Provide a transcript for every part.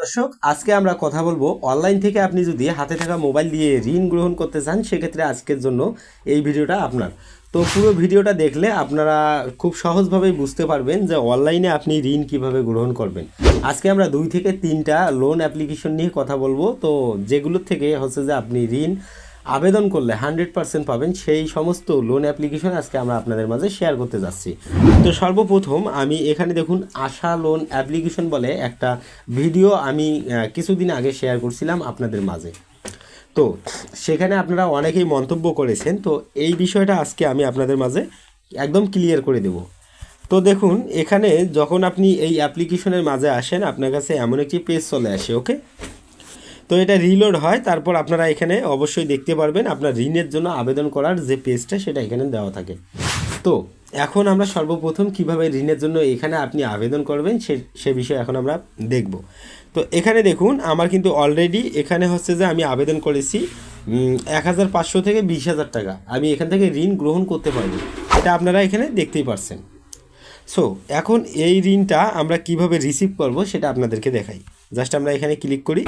দর্শক, আজকে আমরা কথা বলবো অনলাইন থেকে আপনি যদি হাতে থাকা মোবাইল দিয়ে ঋণ গ্রহণ করতে চান সেক্ষেত্রে আজকের জন্য এই ভিডিওটা আপনার। তো পুরো ভিডিওটা দেখলে আপনারা খুব সহজভাবেই বুঝতে পারবেন যে অনলাইনে আপনি ঋণ কিভাবে গ্রহণ করবেন। আজকে আমরা 2 থেকে 3টা লোন অ্যাপ্লিকেশন নিয়ে কথা বলবো, তো যেগুলোর থেকে হচ্ছে যে আপনি ঋণ আবেদন করলে 100% পাবেন সেই সমস্ত লোন অ্যাপ্লিকেশন আজকে আমরা আপনাদের মাঝে শেয়ার করতে যাচ্ছি। তো সর্বপ্রথম আমি এখানে দেখুন আশা লোন অ্যাপ্লিকেশন বলে একটা ভিডিও আমি কিছুদিন আগে শেয়ার করছিলাম আপনাদের মাঝে। তো সেখানে আপনারা অনেকেই মন্তব্য করেছেন, তো এই বিষয়টা আজকে আমি আপনাদের মাঝে একদম ক্লিয়ার করে দেব। তো দেখুন এখানে যখন আপনি এই অ্যাপ্লিকেশনের মাঝে আসেন আপনার কাছে এমন একটি পেজ চলে আসে, ওকে। তো এটা রিলোড হয়, তারপর আপনারা এখানে অবশ্যই দেখতে পারবেন আপনার ঋণের জন্য আবেদন করার যে পেজটা সেটা এখানে দেওয়া থাকে। তো এখন আমরা সর্বপ্রথম কিভাবে ঋণের জন্য এখানে আপনি আবেদন করবেন সে বিষয়ে এখন আমরা দেখব। তো এখানে দেখুন আমার কিন্তু অলরেডি এখানে হচ্ছে যে আমি আবেদন করেছি 1500 থেকে 20,000 টাকা আমি এখান থেকে ঋণ গ্রহণ করতে পারবো, এটা আপনারা এখানে দেখতেই পারছেন। সো এখন এই ঋণটা আমরা কিভাবে রিসিভ করব সেটা আপনাদেরকে দেখাই। জাস্ট আমরা এখানে ক্লিক করি।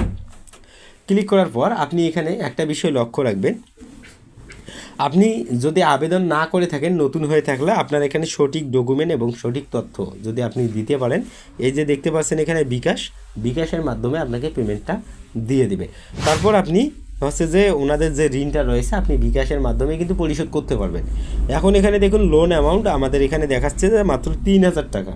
ক্লিক করার পর আপনি এখানে একটা বিষয় লক্ষ্য রাখবেন, আপনি যদি আবেদন না করে থাকেন নতুন হয়ে থাকলে আপনার এখানে সঠিক ডকুমেন্ট এবং সঠিক তথ্য যদি আপনি দিতে পারেন, এই যে দেখতে পাচ্ছেন এখানে বিকাশের মাধ্যমে আপনাকে পেমেন্টটা দিয়ে দিবে। তারপর আপনি হচ্ছে যে ওনাদের যে ঋণটা রয়েছে আপনি বিকাশের মাধ্যমে কিন্তু পরিশোধ করতে পারবেন। এখন এখানে দেখুন লোন অ্যামাউন্ট আমাদের এখানে দেখাচ্ছে যে মাত্র 3,000 টাকা।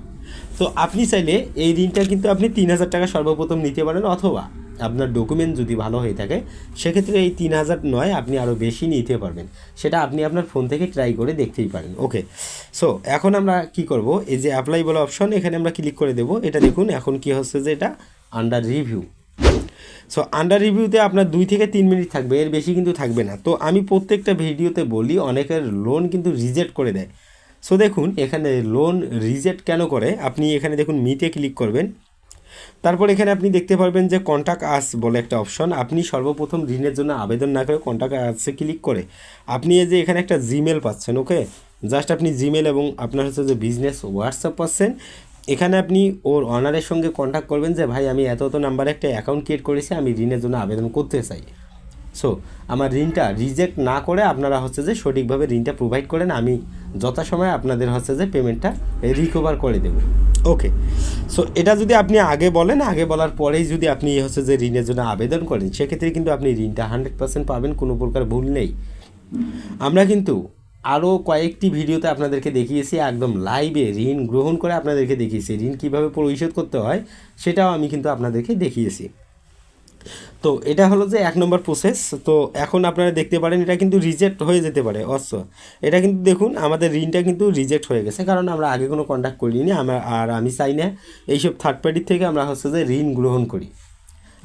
তো আপনি চাইলে এই ঋণটা কিন্তু আপনি 3,000 টাকা সর্বপ্রথম নিতে পারেন, অথবা আপনার ডকুমেন্ট যদি ভালো হয়ে থাকে সেক্ষেত্রে এই 3,000 নয় আপনি আরও বেশি নিতে পারবেন, সেটা আপনি আপনার ফোন থেকে ট্রাই করে দেখতেই পারেন, ওকে। সো এখন আমরা কি করব, এই যে অ্যাপ্লাই বলা অপশন এখানে আমরা ক্লিক করে দেব। এটা দেখুন এখন কি হচ্ছে যে এটা আন্ডার রিভিউ। সো আন্ডার রিভিউতে আপনার 2 থেকে 3 মিনিট থাকবে, এর বেশি কিন্তু থাকবে না। তো আমি প্রত্যেকটা ভিডিওতে বলি অনেকের লোন কিন্তু রিজেক্ট করে দেয়। সো দেখুন এখানে লোন রিজেক্ট কেন করে, আপনি এখানে দেখুন মিতে ক্লিক করবেন। তারপর এখানে আপনি দেখতে পারবেন যে কন্ট্যাক্ট আস বলে একটা অপশন, আপনি সর্বপ্রথম ঋণের জন্য আবেদন না করে কন্ট্যাক্ট আসে ক্লিক করে আপনি এই যে এখানে একটা জিমেল পাচ্ছেন, ওকে। জাস্ট আপনি জিমেল এবং আপনার হচ্ছে যে বিজনেস হোয়াটসঅ্যাপ পাচ্ছেন, এখানে আপনি ওর অনারের সঙ্গে কন্ট্যাক্ট করবেন যে ভাই আমি এত নাম্বারে একটা অ্যাকাউন্ট ক্রিয়েট করেছি, আমি ঋণের জন্য আবেদন করতে চাই। সো আমার ঋণটা রিজেক্ট না করে আপনারা হচ্ছে যে সঠিকভাবে ঋণটা প্রোভাইড করেন, আমি যথাসময়ে আপনাদের হচ্ছে যে পেমেন্টটা রিকভার করে দেব, ওকে। সো এটা যদি আপনি আগে বলেন, আগে বলার পরেই যদি আপনি হচ্ছে যে ঋণের জন্য আবেদন করেন সেক্ষেত্রে কিন্তু আপনি ঋণটা 100% পাবেন, কোনো প্রকার ভুল নেই। আমরা কিন্তু আরও কয়েকটি ভিডিওতে আপনাদেরকে দেখিয়েছি, একদম লাইভে ঋণ গ্রহণ করে আপনাদেরকে দেখিয়েছি, ঋণ কীভাবে পরিশোধ করতে হয় সেটাও আমি কিন্তু আপনাদেরকে দেখিয়েছি। তো এটা হলো যে 1 নম্বর প্রসেস। তো এখন আপনারা দেখতে পারেন এটা কিন্তু রিজেক্ট হয়ে যেতে পারে, এটা কিন্তু দেখুন আমাদের ঋণটা কিন্তু রিজেক্ট হয়ে গেছে, কারণ আমরা আগে কোনো কন্ট্যাক্ট করিনি। আমি চাই না এইসব থার্ড পার্টির থেকে আমরা হচ্ছে যে ঋণ গ্রহণ করি।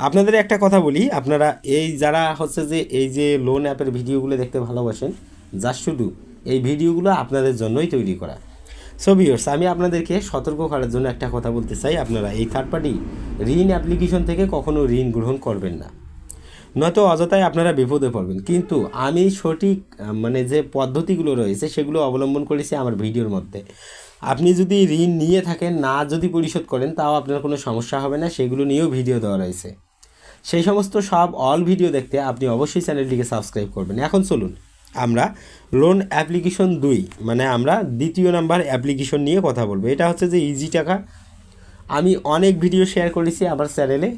আপনাদের একটা কথা বলি, আপনারা এই যারা হচ্ছে যে এই যে লোন অ্যাপের ভিডিওগুলো দেখতে ভালোবাসেন, জাস্ট শুধু এই ভিডিওগুলো আপনাদের জন্যই তৈরি করা। সো ভিউয়ার্স, আমি আপনাদেরকে সতর্ক করার জন্য একটা কথা বলতে চাই, আপনারা এই থার্ড পার্টি ঋণ অ্যাপ্লিকেশন থেকে কখনো ঋণ গ্রহণ করবেন না, নয়তো অযথায় আপনারা বিপদে পড়বেন। কিন্তু আমি সঠিক মানে যে পদ্ধতিগুলো রয়েছে সেগুলো অবলম্বন করেছি আমার ভিডিওর মধ্যে। আপনি যদি ঋণ নিয়ে থাকেন না যদি পরিশোধ করেন তাও আপনার কোনো সমস্যা হবে না, সেগুলো নিয়েও ভিডিও দেওয়া রয়েছে। সেই সমস্ত সব অল ভিডিও দেখতে আপনি অবশ্যই চ্যানেলটিকে সাবস্ক্রাইব করবেন। এখন চলুন আমরা লোন অ্যাপ্লিকেশন 2 মানে আমরা 2য় নাম্বার অ্যাপ্লিকেশন নিয়ে কথা বলবো। এটা হচ্ছে যে ইজি টাকা। আমি অনেক ভিডিও শেয়ার করেছি আমার চ্যানেলে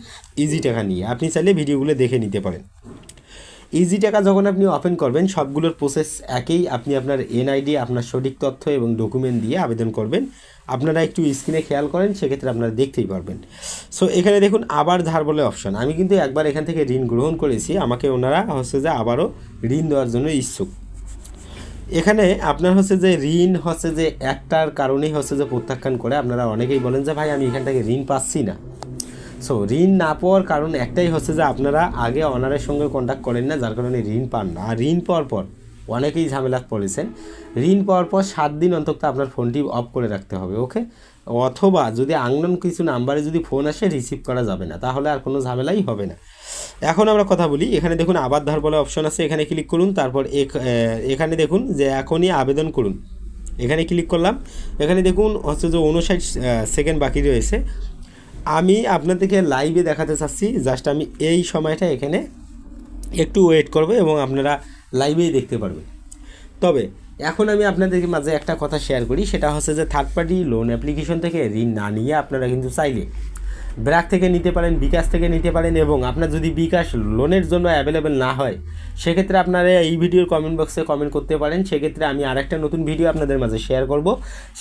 ইজি টাকা নিয়ে, আপনি চাইলে ভিডিওগুলো দেখে নিতে পারেন। ইজি টাকা যখন আপনি ওপেন করবেন সবগুলোর প্রসেস একই, আপনি আপনার এনআইডি আপনার সঠিক তথ্য এবং ডকুমেন্ট দিয়ে আবেদন করবেন। আপনারা একটু স্ক্রিনে খেয়াল করেন সেক্ষেত্রে আপনারা দেখতেই পারবেন। সো এখানে দেখুন আবার ধার বলে অপশন, আমি কিন্তু একবার এখান থেকে ঋণ গ্রহণ করেছি, আমাকে ওনারা হচ্ছে যে আবারও ঋণ দেওয়ার জন্য ইচ্ছুক। এখানে আপনার হচ্ছে যে ঋণ হচ্ছে যে একটার কারণেই হচ্ছে যে প্রত্যাখ্যান করে, আপনারা অনেকেই বলেন যে ভাই আমি এখান থেকে ঋণ পাচ্ছি না। সো ঋণ না পাওয়ার কারণ একটাই হচ্ছে যে আপনারা আগে অনারের সঙ্গে কন্ট্যাক্ট করেন না, যার কারণে ঋণ পান না। আর ঋণ পাওয়ার পর অনেকেই ঝামেলাত পড়েছেন, ঋণ পাওয়ার পর 7 দিন অন্তত আপনার ফোনটি অফ করে রাখতে হবে, ওকে। অথবা যদি আননোন কিছু নাম্বারে যদি ফোন আসে রিসিভ করা যাবে না, তাহলে আর কোনো ঝামেলাই হবে না। এখন আমরা কথা বলি, এখানে দেখুন আবার ধার বলে অপশন আছে, এখানে ক্লিক করুন। তারপর এখানে দেখুন যে এখনই আবেদন করুন, এখানে ক্লিক করলাম। এখানে দেখুন হচ্ছে যে 59 সেকেন্ড বাকি রয়েছে। আমি আপনাদেরকে লাইভে দেখাতে চাচ্ছি, জাস্ট আমি এই সময়টা এখানে একটু ওয়েট করব এবং আপনারা লাইভেই দেখতে পারবেন। তবে এখন আমি আপনাদেরকে মাঝে একটা কথা শেয়ার করি, সেটা হচ্ছে যে থার্ড পার্টি লোন অ্যাপ্লিকেশন থেকে ঋণ না নিয়ে আপনারা কিন্তু চাইলে ব্র্যাক থেকে নিতে পারেন, বিকাশ থেকে নিতে পারেন, এবং আপনার যদি বিকাশ লোনের জন্য অ্যাভেলেবেল না হয় সেক্ষেত্রে আপনারা এই ভিডিওর কমেন্ট বক্সে কমেন্ট করতে পারেন। সেক্ষেত্রে আমি আরেকটা নতুন ভিডিও আপনাদের মাঝে শেয়ার করব,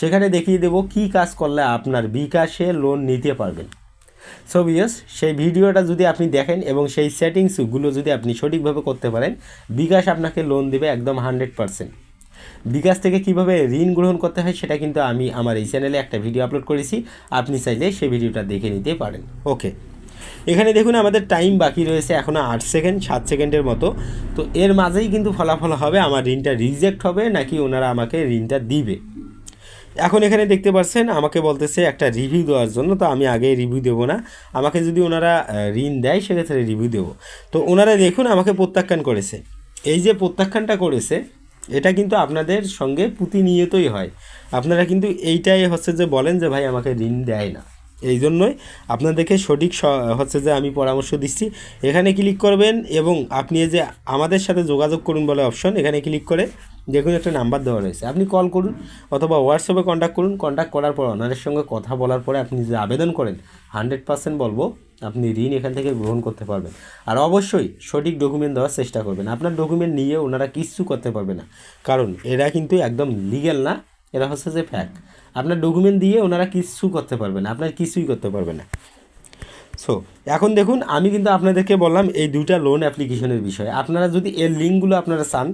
সেখানে দেখিয়ে দেবো কী কাজ করলে আপনার বিকাশে লোন নিতে পারবেন। সো ভিউয়ার্স, সেই ভিডিওটা যদি আপনি দেখেন এবং সেই সেটিংসগুলো যদি আপনি সঠিকভাবে করতে পারেন, বিকাশ আপনাকে লোন দেবে একদম 100%। বিকাশ থেকে কিভাবে ঋণ গ্রহণ করতে হয় সেটা কিন্তু আমি আমার এই চ্যানেলে একটা ভিডিও আপলোড করেছি, আপনি চাইলে সেই ভিডিওটা দেখে নিতে পারেন। ওকে, এখানে দেখুন আমাদের টাইম বাকি রয়েছে এখনও 8 সেকেন্ড 7 সেকেন্ডের মতো। তো এর মাঝেই কিন্তু ফলাফল হবে আমার ঋণটা রিজেক্ট হবে নাকি ওনারা আমাকে ঋণটা দিবে। এখন এখানে দেখতে পাচ্ছেন আমাকে বলতেছে একটা রিভিউ দেওয়ার জন্য, তো আমি আগে রিভিউ দেবো না, আমাকে যদি ওনারা ঋণ দেয় সেক্ষেত্রে রিভিউ দেবো। তো ওনারা দেখুন আমাকে প্রত্যাখ্যান করেছে। এই যে প্রত্যাখ্যানটা করেছে এটা কিন্তু আপনাদের সঙ্গে প্রতিনিয়তই হয়, আপনারা কিন্তু এইটাই হচ্ছে যে বলেন যে ভাই আমাকে ঋণ দেয় না। এই জন্যই আপনাদেরকে সঠিক হচ্ছে যে আমি পরামর্শ দিচ্ছি। এখানে ক্লিক করবেন এবং আপনি যে আমাদের সাথে যোগাযোগ করুন বলে অপশন, এখানে ক্লিক করে দেখুন একটা নাম্বার দেওয়া রয়েছে, আপনি কল করুন অথবা হোয়াটসঅ্যাপে কন্ট্যাক্ট করুন। কন্ট্যাক্ট করার পর ওনাদের সঙ্গে কথা বলার পরে আপনি যে আবেদন করেন 100% বলবো আপনি ঋণ এখান থেকে গ্রহণ করতে পারবেন। আর অবশ্যই সঠিক ডকুমেন্ট দেওয়ার চেষ্টা করবেন, আপনার ডকুমেন্ট নিয়ে ওনারা কিচ্ছু করতে পারবে না, কারণ এরা কিন্তু একদম লিগ্যাল না, এরা হচ্ছে যে ফ্যাক। আপনার ডকুমেন্ট দিয়ে ওনারা কিচ্ছু করতে পারবে না, আপনার কিছুই করতে পারবে না। সো এখন দেখুন আমি কিন্তু আপনাদেরকে বললাম এই দুইটা লোন অ্যাপ্লিকেশনের বিষয়ে। আপনারা যদি এর লিঙ্কগুলো আপনারা চান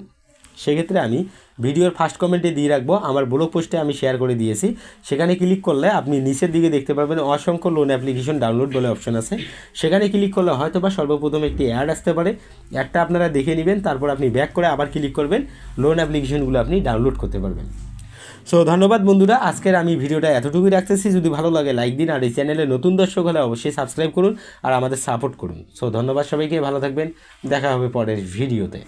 সেক্ষেত্রে আমি ভিডিওর ফার্স্ট কমেন্টে দিয়ে রাখবো, আমার ব্লগ পোস্টে আমি শেয়ার করে দিয়েছি, সেখানে ক্লিক করলে আপনি নিচের দিকে দেখতে পারবেন অসংখ্য লোন অ্যাপ্লিকেশন ডাউনলোড বলে অপশন আছে। সেখানে ক্লিক করলে হয়তো বা সর্বপ্রথম একটি অ্যাড আসতে পারে, অ্যাডটা আপনারা দেখে নেবেন, তারপর আপনি ব্যাক করে আবার ক্লিক করবেন, লোন অ্যাপ্লিকেশনগুলো আপনি ডাউনলোড করতে পারবেন। সো ধন্যবাদ বন্ধুরা, আজকের আমি ভিডিওটা এতটুকুই রাখতেছি। যদি ভালো লাগে লাইক দিন, আর এই চ্যানেলে নতুন দর্শক হলে অবশ্যই সাবস্ক্রাইব করুন আর আমাদের সাপোর্ট করুন। সো ধন্যবাদ সবাইকে, ভালো থাকবেন, দেখা হবে পরের ভিডিওতে।